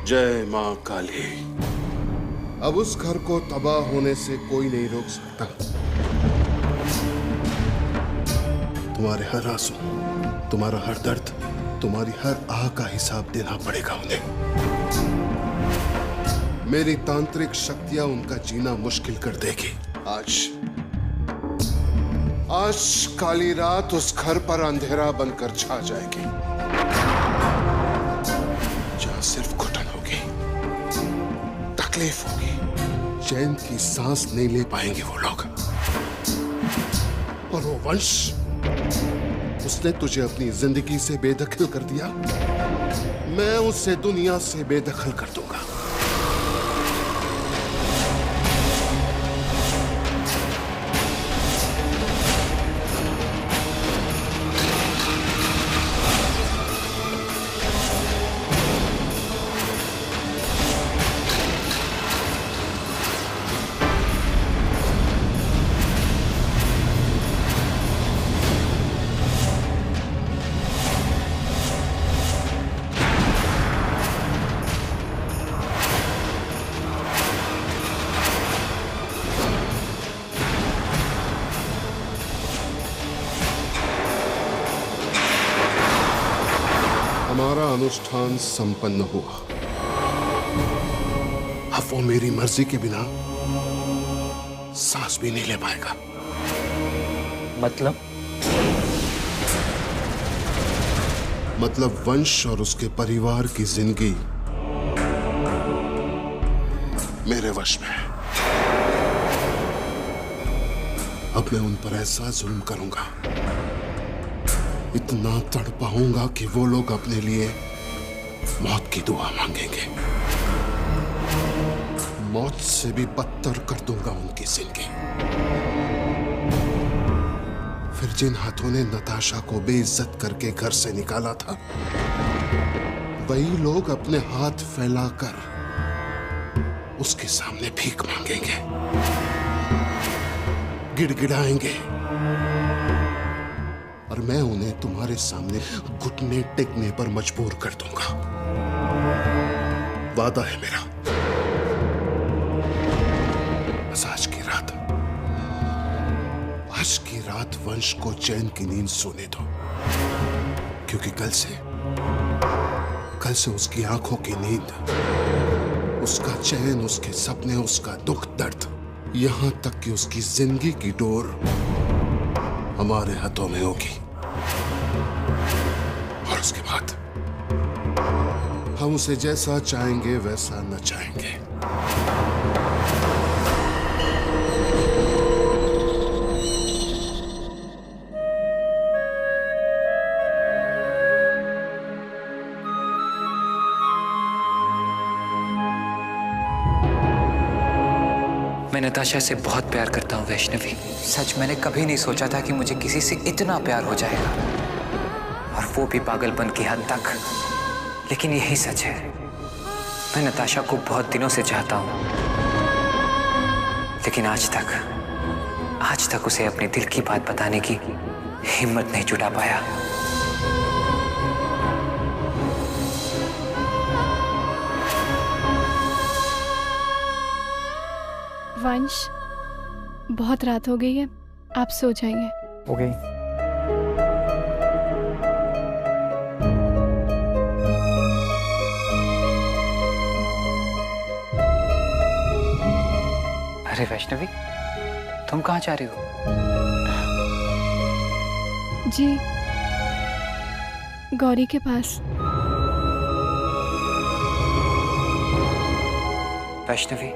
जय मां काली। अब उस घर को तबाह होने से कोई नहीं रोक सकता। तुम्हारे हर आंसू, तुम्हारा हर दर्द, तुम्हारी हर आह का हिसाब देना पड़ेगा उन्हें। मेरी तांत्रिक शक्तियां उनका जीना मुश्किल कर देगी। आज काली रात उस घर पर अंधेरा बनकर छा जाएगी, जहां सिर्फ घुटन होगी, तकलीफ होगी, चैन की सांस नहीं ले पाएंगे वो लोग। और वो वंश, उसने तुझे अपनी जिंदगी से बेदखल कर दिया, मैं उसे दुनिया से बेदखल कर दूंगा। हमारा अनुष्ठान संपन्न हुआ। अब वो मेरी मर्जी के बिना सांस भी नहीं ले पाएगा। मतलब वंश और उसके परिवार की जिंदगी मेरे वश में है। अब मैं उन पर ऐसा जुल्म करूंगा, इतना तड़पाऊंगा कि वो लोग अपने लिए मौत की दुआ मांगेंगे। मौत से भी बदतर कर दूंगा उनकी जिंदगी। फिर जिन हाथों ने नताशा को बेइज्जत करके घर से निकाला था, वही लोग अपने हाथ फैलाकर उसके सामने भीख मांगेंगे, गिड़गिड़ाएंगे, और मैं उन्हें तुम्हारे सामने घुटने टेकने पर मजबूर कर दूंगा। वादा है मेरा। बस आज की रात वंश को चैन की नींद सोने दो, क्योंकि कल से उसकी आंखों की नींद, उसका चैन, उसके सपने, उसका दुख दर्द, यहां तक कि उसकी जिंदगी की डोर हमारे हाथों में होगी। और उसके बाद हम उसे जैसा चाहेंगे वैसा नचाएंगे। मैं नताशा से बहुत प्यार करता हूँ वैष्णवी। सच, मैंने कभी नहीं सोचा था कि मुझे किसी से इतना प्यार हो जाएगा, और वो भी पागलपन की हद तक। लेकिन यही सच है, मैं नताशा को बहुत दिनों से चाहता हूँ, लेकिन आज तक उसे अपने दिल की बात बताने की हिम्मत नहीं जुटा पाया। वंश, बहुत रात हो गई है, आप सो जाइए। ओके। अरे वैष्णवी, तुम कहाँ जा रही हो? जी, गौरी के पास। वैष्णवी,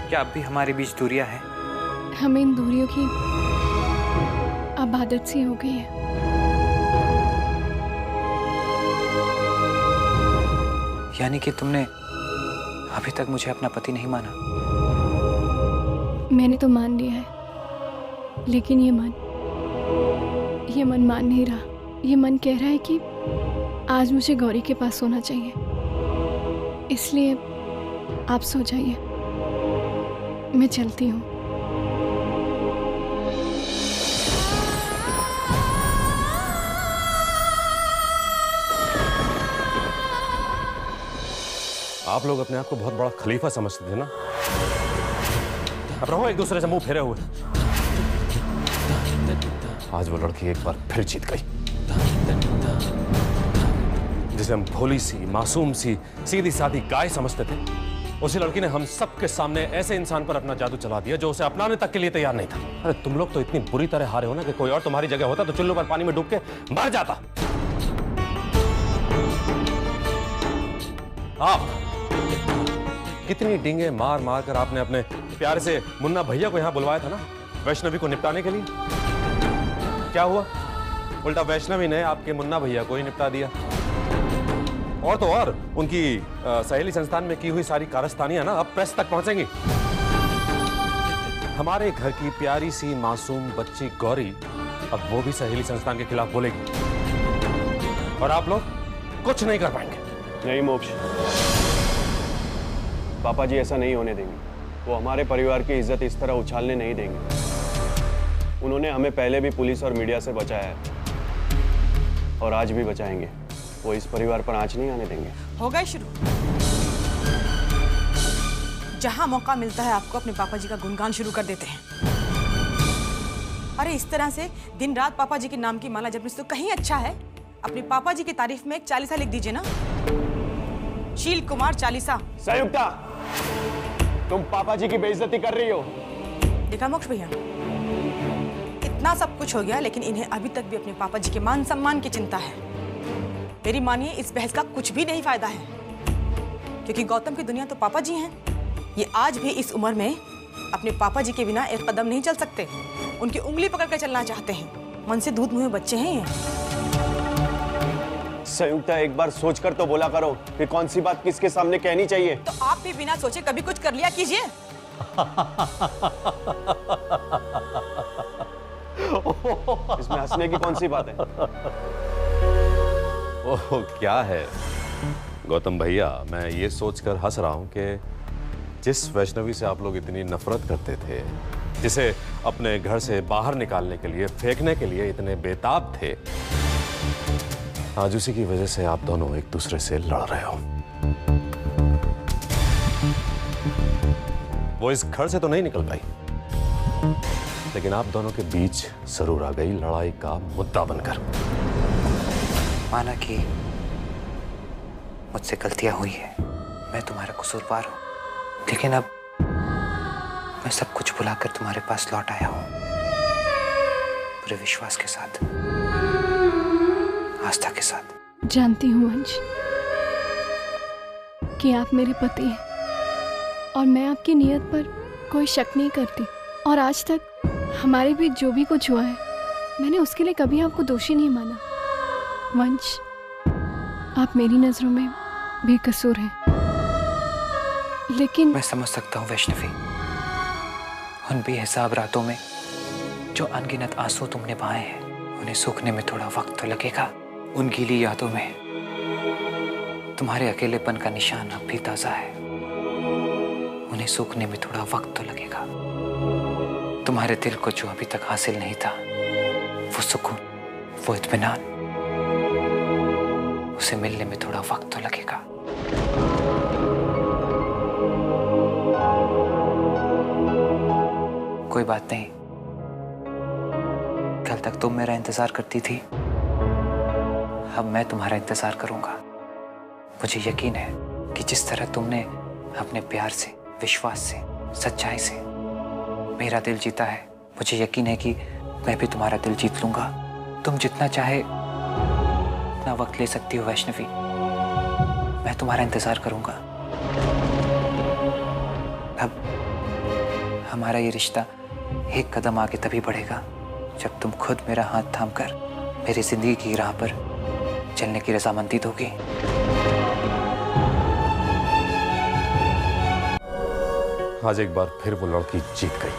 क्या अब भी हमारे बीच दूरियां हैं? हमें इन दूरियों की अब आदत सी हो गई है। यानी कि तुमने अभी तक मुझे अपना पति नहीं माना? मैंने तो मान लिया है, लेकिन ये मन मान नहीं रहा। ये मन कह रहा है कि आज मुझे गौरी के पास सोना चाहिए। इसलिए आप सो जाइए, मैं चलती हूँ। आप लोग अपने आप को बहुत बड़ा खलीफा समझते थे ना। अब रहो एक दूसरे से मुंह फेरे हुए। आज वो लड़की एक बार फिर जीत गई। जिसे हम भोली सी, मासूम सी, सीधी सादी गाय समझते थे, उसी लड़की ने हम सबके सामने ऐसे इंसान पर अपना जादू चला दिया जो उसे अपनाने तक के लिए तैयार नहीं था। अरे तुम लोग तो इतनी बुरी तरह हारे हो ना कि कोई और तुम्हारी जगह होता तो चुल्लू पर पानी में डूब के मर जाता। आप कितनी डींगे मार मार कर आपने अपने प्यारे से मुन्ना भैया को यहां बुलवाया था ना, वैष्णवी को निपटाने के लिए। क्या हुआ? उल्टा वैष्णवी ने आपके मुन्ना भैया को ही निपटा दिया। और तो और उनकी सहेली संस्थान में की हुई सारी कारस्तानियां ना अब प्रेस तक पहुंचेंगी। हमारे घर की प्यारी सी मासूम बच्ची गौरी अब वो भी सहेली संस्थान के खिलाफ बोलेगी और आप लोग कुछ नहीं कर पाएंगे। नहीं मोक्ष, पापा जी ऐसा नहीं होने देंगे। वो हमारे परिवार की इज्जत इस तरह उछालने नहीं देंगे। उन्होंने हमें पहले भी पुलिस और मीडिया से बचाया है और आज भी बचाएंगे। वो इस परिवार पर आंच नहीं आने देंगे। हो गए शुरू। जहां मौका मिलता है आपको अपने पापा जी का गुणगान शुरू कर देते हैं। अरे इस तरह से दिन रात पापा जी के नाम की माला जपने से तो कहीं अच्छा है अपने पापा जी की तारीफ में एक चालीसा लिख दीजिए ना, शील कुमार चालीसा। संयुक्ता, तुम पापा जी की बेइज्जती कर रही हो। देखा मोक्ष भैया, इतना सब कुछ हो गया लेकिन इन्हें अभी तक भी अपने पापा जी के मान सम्मान की चिंता है। मेरी मानिए इस बहस का कुछ भी नहीं फायदा है क्योंकि गौतम की दुनिया तो पापा जी हैं। ये आज भी इस उम्र में अपने पापा जी के बिना एक कदम नहीं चल सकते। उनकी उंगली पकड़ कर चलना चाहते हैं। मन से दूध मुँह बच्चे हैं ये। संयुक्ता, एक बार सोचकर तो बोला करो कि कौन सी बात किसके सामने कहनी चाहिए। तो आप भी बिना सोचे कभी कुछ कर लिया कीजिए। इसमें हंसने की कौन सी बात है? ओह क्या है गौतम भैया, मैं ये सोचकर हंस रहा हूं कि जिस वैष्णवी से आप लोग इतनी नफरत करते थे, जिसे अपने घर से बाहर निकालने के लिए, फेंकने के लिए इतने बेताब थे, आज उसी की वजह से आप दोनों एक दूसरे से लड़ रहे हो। वो इस घर से तो नहीं निकल पाई, लेकिन आप दोनों के बीच जरूर आ गई लड़ाई का मुद्दा बनकर। माना कि मुझसे गलतियां हुई है, मैं तुम्हारा कसूरवार हूं, लेकिन अब मैं सब कुछ भुलाकर तुम्हारे पास लौट आया हूं, पूरे विश्वास के साथ, आस्था के साथ। जानती हूँ अंश कि आप मेरे पति हैं और मैं आपकी नीयत पर कोई शक नहीं करती। और आज तक हमारे बीच जो भी कुछ हुआ है, मैंने उसके लिए कभी आपको दोषी नहीं माना। वंश, आप मेरी नजरों में बेकसूर हैं, लेकिन मैं समझ सकता हूँ वैष्णवी, उन बेहिसाब रातों में जो अनगिनत आंसू तुमने बहाए हैं, उन्हें सूखने में थोड़ा वक्त तो लगेगा। उन गीली यादों में तुम्हारे अकेलेपन का निशान अब भी ताजा है, उन्हें सूखने में थोड़ा वक्त तो लगेगा। तुम्हारे दिल को जो अभी तक हासिल नहीं था, वो सुकून, वो इत्मीनान, उसे मिलने में थोड़ा वक्त तो लगेगा। कोई बात नहीं, कल तक तुम मेरा इंतजार करती थी, अब मैं तुम्हारा इंतजार करूंगा। मुझे यकीन है कि जिस तरह तुमने अपने प्यार से, विश्वास से, सच्चाई से मेरा दिल जीता है, मुझे यकीन है कि मैं भी तुम्हारा दिल जीत लूंगा। तुम जितना चाहे उतना वक्त ले सकती हो वैष्णवी, मैं तुम्हारा इंतजार करूंगा। अब हमारा ये रिश्ता एक कदम आगे तभी बढ़ेगा जब तुम खुद मेरा हाथ थामकर मेरी जिंदगी की राह पर चलने की रजामंदी दोगी। आज एक बार फिर वो लड़की जीत गई,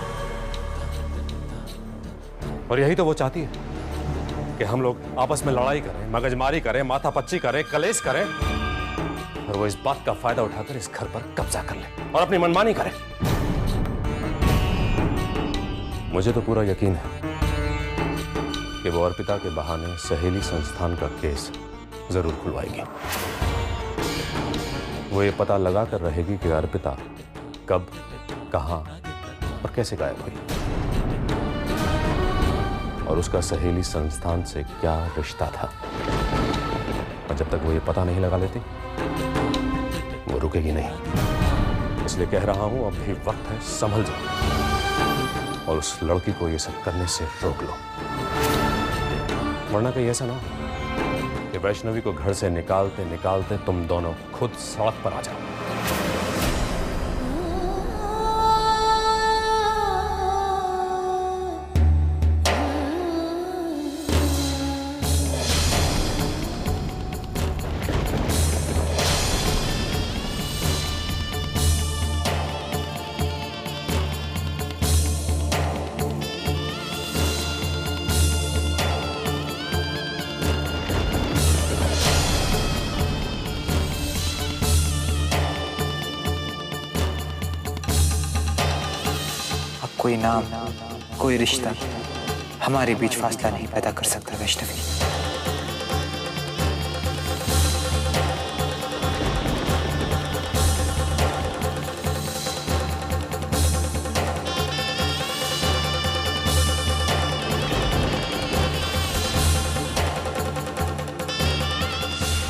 और यही तो वो चाहती है कि हम लोग आपस में लड़ाई करें, मगजमारी करें, माथापच्ची करें, कलेश करें, और वो इस बात का फायदा उठाकर इस घर पर कब्जा कर ले और अपनी मनमानी करे। मुझे तो पूरा यकीन है कि वो अर्पिता के बहाने सहेली संस्थान का केस जरूर खुलवाएगी। वो ये पता लगा कर रहेगी कि अर्पिता कब, कहां और कैसे गायब हुई, और उसका सहेली संस्थान से क्या रिश्ता था। और जब तक वो ये पता नहीं लगा लेती, वो रुकेगी नहीं। इसलिए कह रहा हूं, अब भी वक्त है, संभल जाओ और उस लड़की को ये सब करने से रोक लो, वरना कहीं ऐसा ना हो कि वैष्णवी को घर से निकालते निकालते तुम दोनों खुद सड़क पर आ जाओ। कोई नाम, कोई रिश्ता हमारे बीच फासला नहीं पैदा कर सकता वैष्णवी।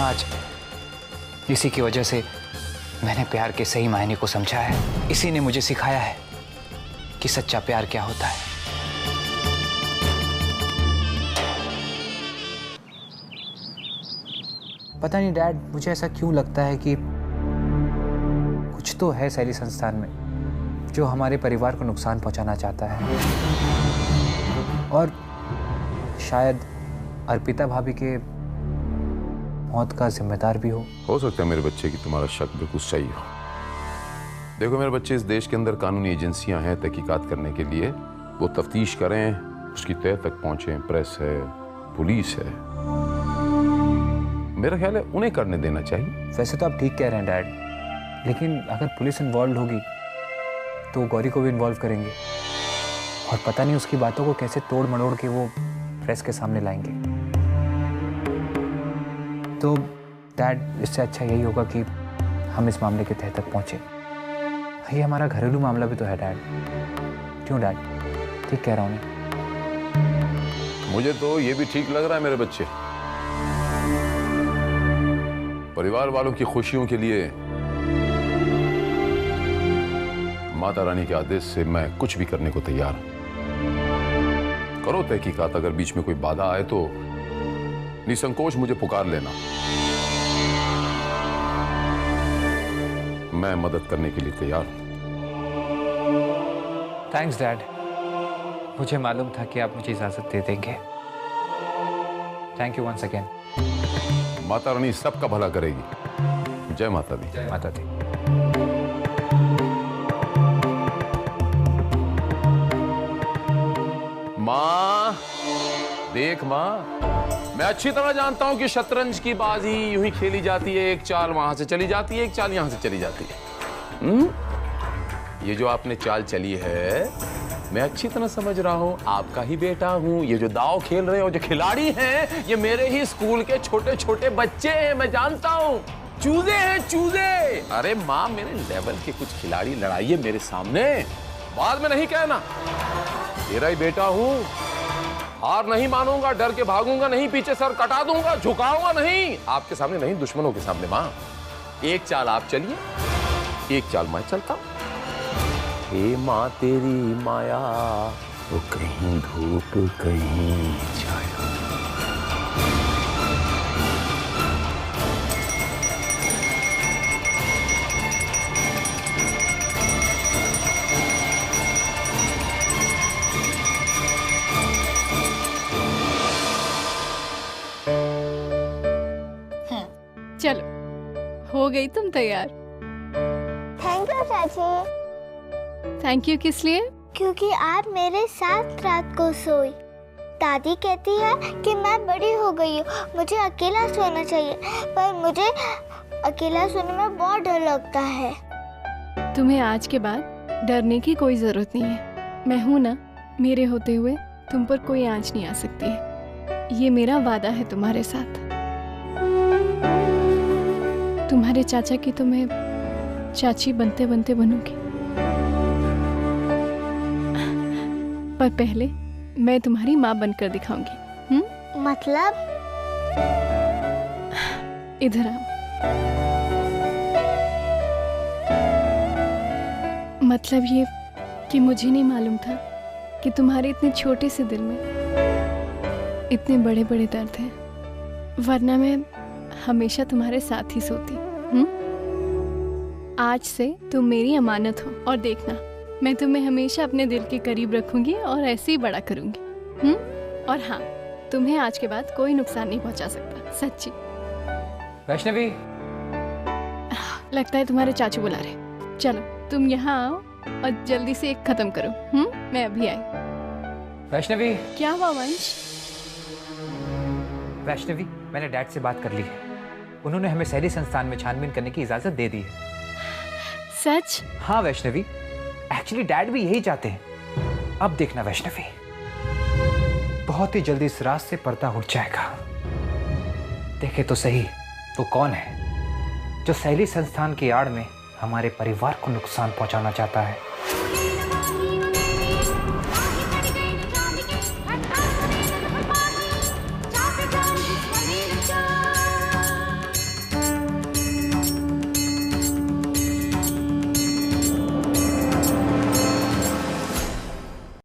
आज इसी की वजह से मैंने प्यार के सही मायने को समझा है। इसी ने मुझे सिखाया है कि सच्चा प्यार क्या होता है। पता नहीं डैड, मुझे ऐसा क्यों लगता है कि कुछ तो है शैली संस्थान में जो हमारे परिवार को नुकसान पहुंचाना चाहता है, और शायद अर्पिता भाभी के मौत का जिम्मेदार भी हो सकता है मेरे बच्चे की तुम्हारा शक बिल्कुल सही हो। देखो मेरे बच्चे, इस देश के अंदर कानूनी एजेंसियां हैं तहकीकात करने के लिए, वो तफ्तीश करें, उसकी तह तक पहुंचें, प्रेस है, पुलिस है, मेरा ख्याल है उन्हें करने देना चाहिए। वैसे तो आप ठीक कह रहे हैं डैड, लेकिन अगर पुलिस इन्वॉल्व होगी तो गौरी को भी इन्वॉल्व करेंगे, और पता नहीं उसकी बातों को कैसे तोड़ मड़ोड़ के वो प्रेस के सामने लाएंगे। तो डैड, इससे अच्छा यही होगा कि हम इस मामले के तह तक पहुंचे। ये हमारा घरेलू मामला भी तो है डैड। क्यों डैड, ठीक कह रहा हूँ मैं? मुझे तो ये भी ठीक लग रहा है मेरे बच्चे। परिवार वालों की खुशियों के लिए माता रानी के आदेश से मैं कुछ भी करने को तैयार हूं। करो तहकीकात, अगर बीच में कोई बाधा आए तो निसंकोच मुझे पुकार लेना, मैं मदद करने के लिए तैयार हूं। थैंक्स डैड, मुझे मालूम था कि आप मुझे इजाजत दे देंगे। Thank you once again. Mata Rani सबका भला करेगी। जय माता दी। जय माता दी। माँ, देख माँ, मैं अच्छी तरह जानता हूं कि शतरंज की बाजी यूं ही खेली जाती है, एक चाल वहां से चली जाती है, एक चाल यहां से चली जाती है। ये जो आपने चाल चली है, मैं अच्छी तरह समझ रहा हूं, आपका ही बेटा हूं। ये जो दाव खेल रहे हो, जो खिलाड़ी हैं, ये मेरे ही स्कूल के छोटे छोटे बच्चे हैं, मैं जानता हूं। चूजे हैं, चूजे। अरे माँ, मेरे लेवल के कुछ खिलाड़ी लड़ाइए मेरे सामने, बाद में नहीं कहना। तेरा ही बेटा हूं, हार नहीं मानूंगा, डर के भागूंगा नहीं, पीछे सर कटा दूंगा, झुकाऊंगा नहीं। आपके सामने नहीं, दुश्मनों के सामने। माँ, एक चाल आप चलिए, एक चाल मैं चलता हूं। हे माँ, तेरी माया, वो कहीं धूप कहीं छाया। चलो, हो गई तुम तैयार। थैंक यू चाची। थैंक यू किस लिए? क्योंकि आप मेरे साथ रात को सोई। दादी कहती है कि मैं बड़ी हो गई हूँ, मुझे अकेला सोना चाहिए, पर मुझे अकेला सोने में बहुत डर लगता है। तुम्हें आज के बाद डरने की कोई जरूरत नहीं है। मैं हूं ना, मेरे होते हुए तुम पर कोई आंच नहीं आ सकती है। ये मेरा वादा है तुम्हारे साथ। तुम्हारे तुम्हारे चाचा की तो मैं चाची बनते बनते बनूंगी, पर पहले मैं तुम्हारी माँ बनकर दिखाऊंगी। मतलब? इधर आओ। मतलब ये कि मुझे नहीं मालूम था कि तुम्हारे इतने छोटे से दिल में इतने बड़े बड़े दर्द हैं, वरना मैं हमेशा तुम्हारे साथ ही सोती। आज से तुम मेरी अमानत हो, और देखना मैं तुम्हें हमेशा अपने दिल के करीब रखूंगी और ऐसे ही बड़ा करूंगी। और हाँ, तुम्हें आज के बाद कोई नुकसान नहीं पहुंचा सकता, सच्ची। वैष्णवी, लगता है तुम्हारे चाचू बुला रहे। चलो तुम यहाँ आओ और जल्दी से एक खत्म करो। मैं अभी आई। वैष्णवी। क्या हुआ वंश? वैष्णवी, मैंने डैड से बात कर ली है। उन्होंने हमें शहरी संस्थान में छानबीन करने की इजाजत दे दी है। सच? हाँ वैष्णवी, एक्चुअली डैड भी यही चाहते हैं। अब देखना वैष्णवी, बहुत ही जल्दी इस रात से पर्दा उठ जाएगा। देखे तो सही, वो कौन है जो शैली संस्थान की आड़ में हमारे परिवार को नुकसान पहुंचाना चाहता है।